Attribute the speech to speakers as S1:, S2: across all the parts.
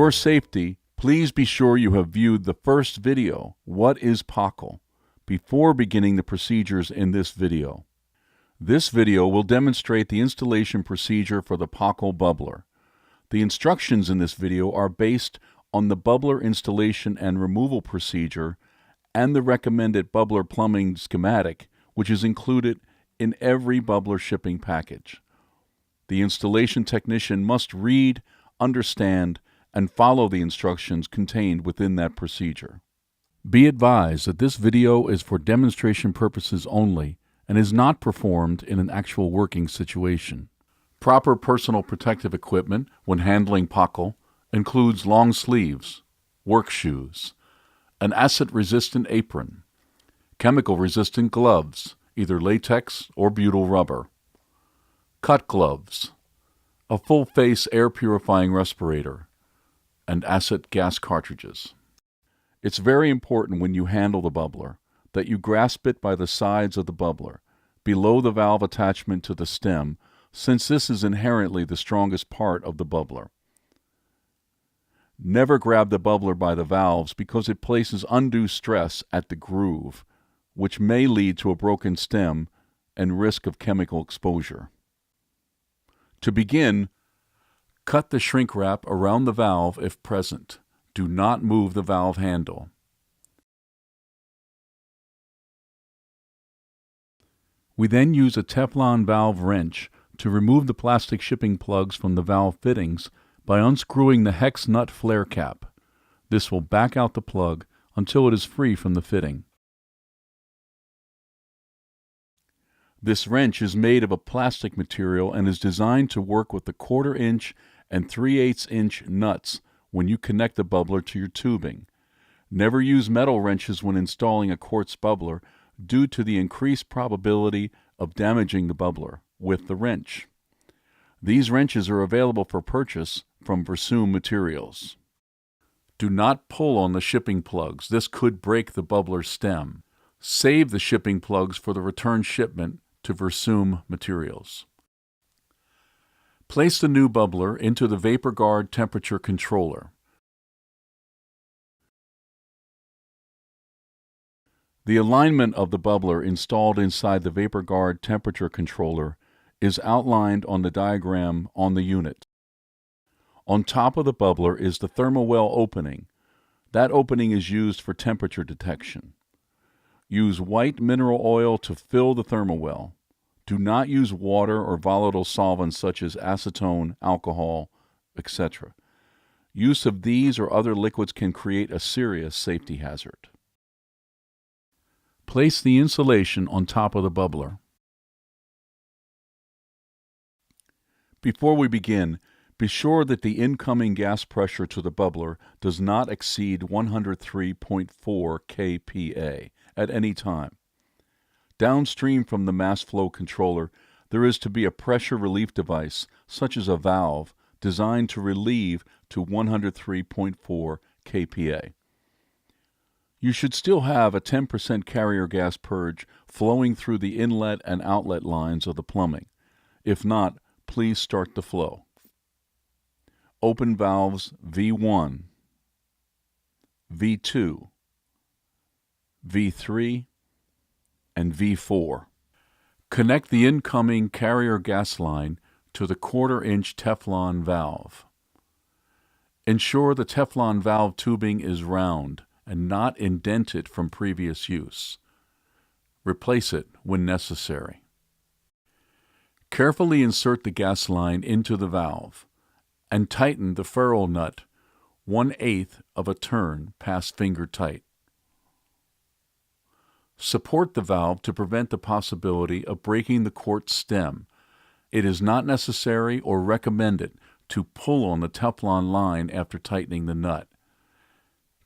S1: your safety, please be sure you have viewed the first video, What is POCl?, before beginning the procedures in this video. This video will demonstrate the installation procedure for the POCl bubbler. The instructions in this video are based on the bubbler installation and removal procedure and the recommended bubbler plumbing schematic, which is included in every bubbler shipping package. The installation technician must read, understand, and follow the instructions contained within that procedure. Be advised that this video is for demonstration purposes only and is not performed in an actual working situation. Proper personal protective equipment when handling POCl includes long sleeves, work shoes, an acid-resistant apron, chemical-resistant gloves, either latex or butyl rubber, cut gloves, a full-face air-purifying respirator, and acid gas cartridges. It's very important when you handle the bubbler that you grasp it by the sides of the bubbler, below the valve attachment to the stem, since this is inherently the strongest part of the bubbler. Never grab the bubbler by the valves because it places undue stress at the groove, which may lead to a broken stem and risk of chemical exposure. To begin, cut the shrink wrap around the valve if present. Do not move the valve handle. We then use a Teflon valve wrench to remove the plastic shipping plugs from the valve fittings by unscrewing the hex nut flare cap. This will back out the plug until it is free from the fitting. This wrench is made of a plastic material and is designed to work with the 1/4 inch and 3/8 inch nuts when you connect the bubbler to your tubing. Never use metal wrenches when installing a quartz bubbler due to the increased probability of damaging the bubbler with the wrench. These wrenches are available for purchase from Versum materials. Do not pull on the shipping plugs. This could break the bubbler stem. Save the shipping plugs for the return shipment to Versum materials. Place the new bubbler into the vapor guard temperature controller. The alignment of the bubbler installed inside the vapor guard temperature controller is outlined on the diagram on the unit. On top of the bubbler is the thermal well opening. That opening is used for temperature detection. Use white mineral oil to fill the thermal well. Do not use water or volatile solvents such as acetone, alcohol, etc. Use of these or other liquids can create a serious safety hazard. Place the insulation on top of the bubbler. Before we begin, be sure that the incoming gas pressure to the bubbler does not exceed 103.4 kPa at any time. Downstream from the mass flow controller, there is to be a pressure relief device, such as a valve, designed to relieve to 103.4 kPa. You should still have a 10% carrier gas purge flowing through the inlet and outlet lines of the plumbing. If not, please start the flow. Open valves V1, V2, V3, and V4. Connect the incoming carrier gas line to the 1/4 inch Teflon valve. Ensure the Teflon valve tubing is round and not indented from previous use. Replace it when necessary. Carefully insert the gas line into the valve and tighten the ferrule nut 1/8 of a turn past finger tight. Support the valve to prevent the possibility of breaking the quartz stem. It is not necessary or recommended to pull on the Teflon line after tightening the nut.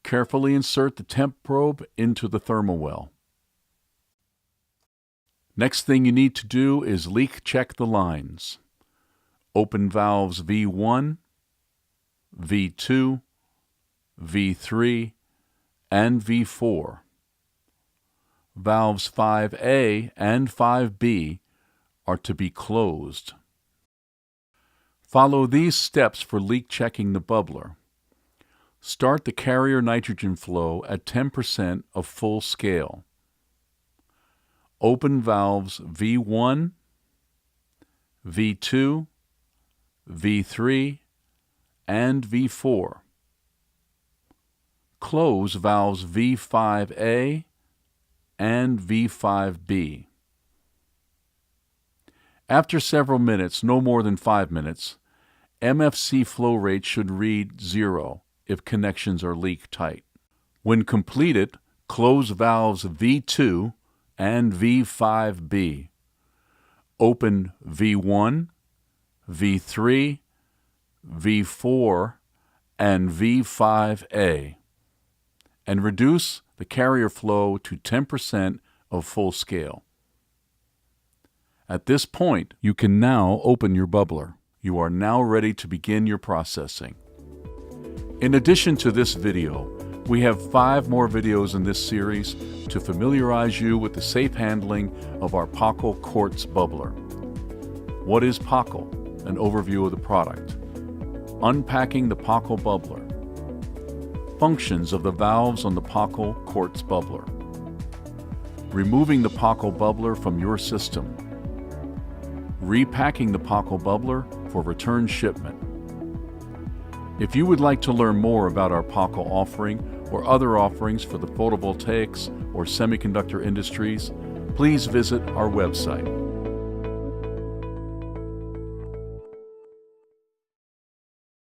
S1: Carefully insert the temp probe into the thermal well. Next thing you need to do is leak check the lines. Open valves V1, V2, V3, and V4. Valves 5A and 5B are to be closed. Follow these steps for leak checking the bubbler. Start the carrier nitrogen flow at 10% of full scale. Open valves V1, V2, V3, and V4. Close valves V5A and V5B. After several minutes, no more than 5 minutes, MFC flow rate should read 0 if connections are leak tight. When completed, close valves V2 and V5B. Open V1, V3, V4, and V5A, and reduce the carrier flow to 10% of full scale. At this point, you can now open your bubbler. You are now ready to begin your processing. In addition to this video, we have 5 more videos in this series to familiarize you with the safe handling of our POCl quartz bubbler. What is POCl? An overview of the product. Unpacking the POCl bubbler. Functions of the valves on the POCl quartz bubbler. Removing the POCl bubbler from your system. Repacking the POCl bubbler for return shipment. If you would like to learn more about our POCl offering or other offerings for the photovoltaics or semiconductor industries, please visit our website.